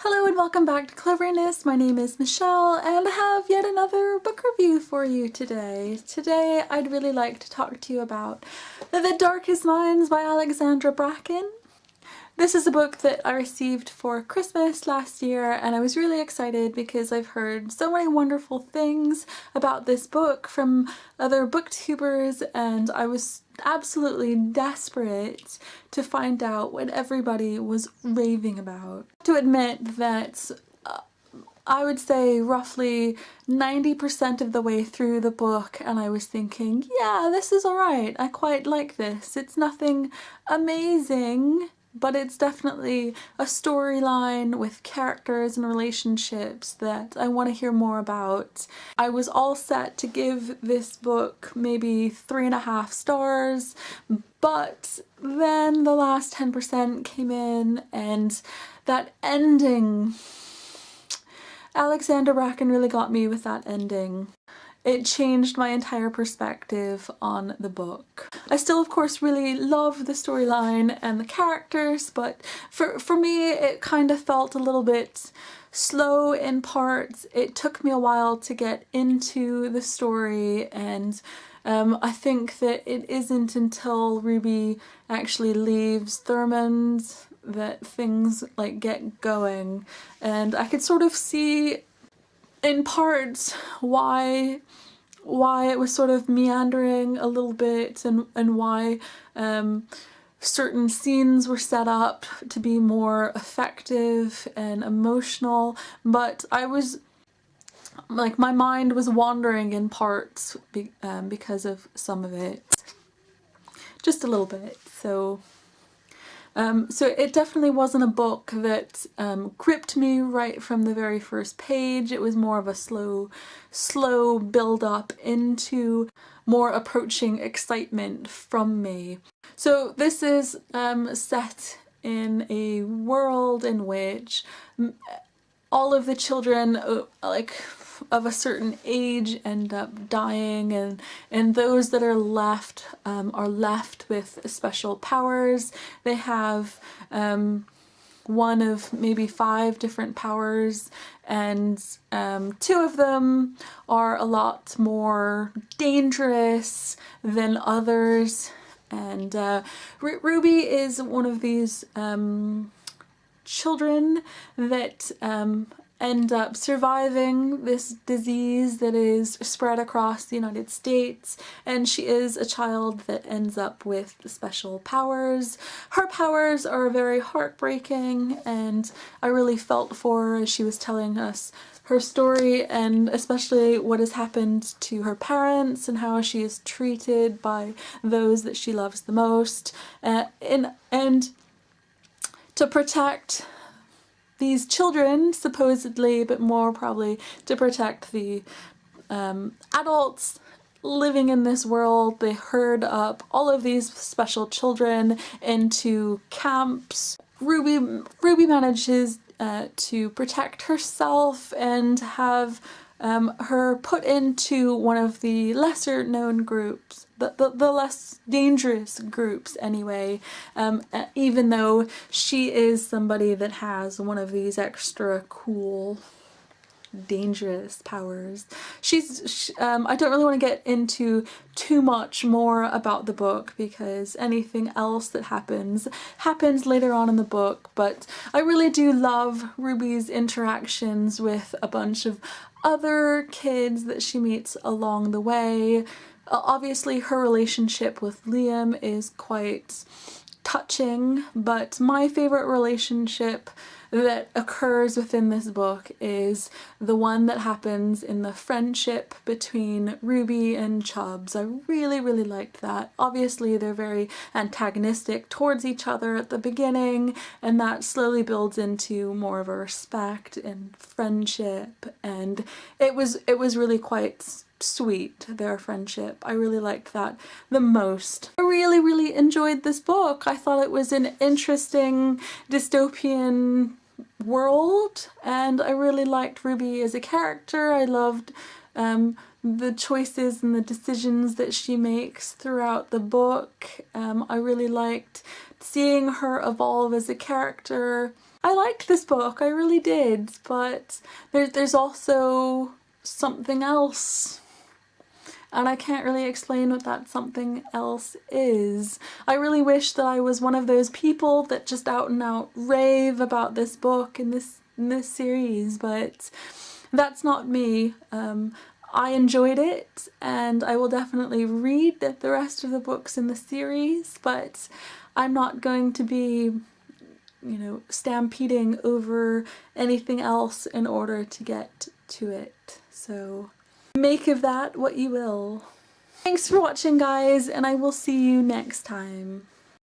Hello and welcome back to Cleverness. My name is Michelle and I have yet another book review for you today. Today I'd really like to talk to you about The Darkest Minds by Alexandra Bracken. This is a book that I received for Christmas last year and I was really excited because I've heard so many wonderful things about this book from other booktubers, and I was absolutely desperate to find out what everybody was raving about. To admit that I would say roughly 90% of the way through the book and I was thinking, yeah, this is alright, I quite like this. It's nothing amazing, but it's definitely a storyline with characters and relationships that I want to hear more about. I was all set to give this book maybe 3.5 stars, but then the last 10% came in and that ending, Alexandra Bracken really got me with that ending. It changed my entire perspective on the book. I still of course really love the storyline and the characters, but for me it kind of felt a little bit slow in parts. It took me a while to get into the story, and I think that it isn't until Ruby actually leaves Thurmond that things like get going, and I could sort of see in parts why it was sort of meandering a little bit, and why certain scenes were set up to be more effective and emotional, but I was like, my mind was wandering in parts because of some of it, just a little bit. So it definitely wasn't a book that gripped me right from the very first page. It was more of a slow build up into more approaching excitement from me. So this is set in a world in which all of the children of a certain age end up dying, and those that are left with special powers. They have one of maybe 5 different powers, and 2 of them are a lot more dangerous than others, and Ruby is one of these children that end up surviving this disease that is spread across the United States, and she is a child that ends up with special powers. Her powers are very heartbreaking, and I really felt for her as she was telling us her story, and especially what has happened to her parents and how she is treated by those that she loves the most, and to protect these children, supposedly, but more probably to protect the adults living in this world. They herd up all of these special children into camps. Ruby manages to protect herself and have her put into one of the lesser known groups, the less dangerous groups anyway, even though she is somebody that has one of these extra cool dangerous powers. I don't really want to get into too much more about the book because anything else that happens later on in the book, but I really do love Ruby's interactions with a bunch of other kids that she meets along the way. Obviously her relationship with Liam is quite touching, but my favorite relationship that occurs within this book is the one that happens in the friendship between Ruby and Chubbs. I really liked that. Obviously they're very antagonistic towards each other at the beginning, and that slowly builds into more of a respect and friendship, and it was really quite sweet, their friendship. I really liked that the most. I really enjoyed this book. I thought it was an interesting dystopian world, and I really liked Ruby as a character. I loved the choices and the decisions that she makes throughout the book. I really liked seeing her evolve as a character. I liked this book, I really did, but there's also something else. And I can't really explain what that something else is. I really wish that I was one of those people that just out and out rave about this book and this series, but that's not me. I enjoyed it, and I will definitely read the rest of the books in the series, but I'm not going to be, you know, stampeding over anything else in order to get to it. So make of that what you will. Thanks for watching, guys, and I will see you next time.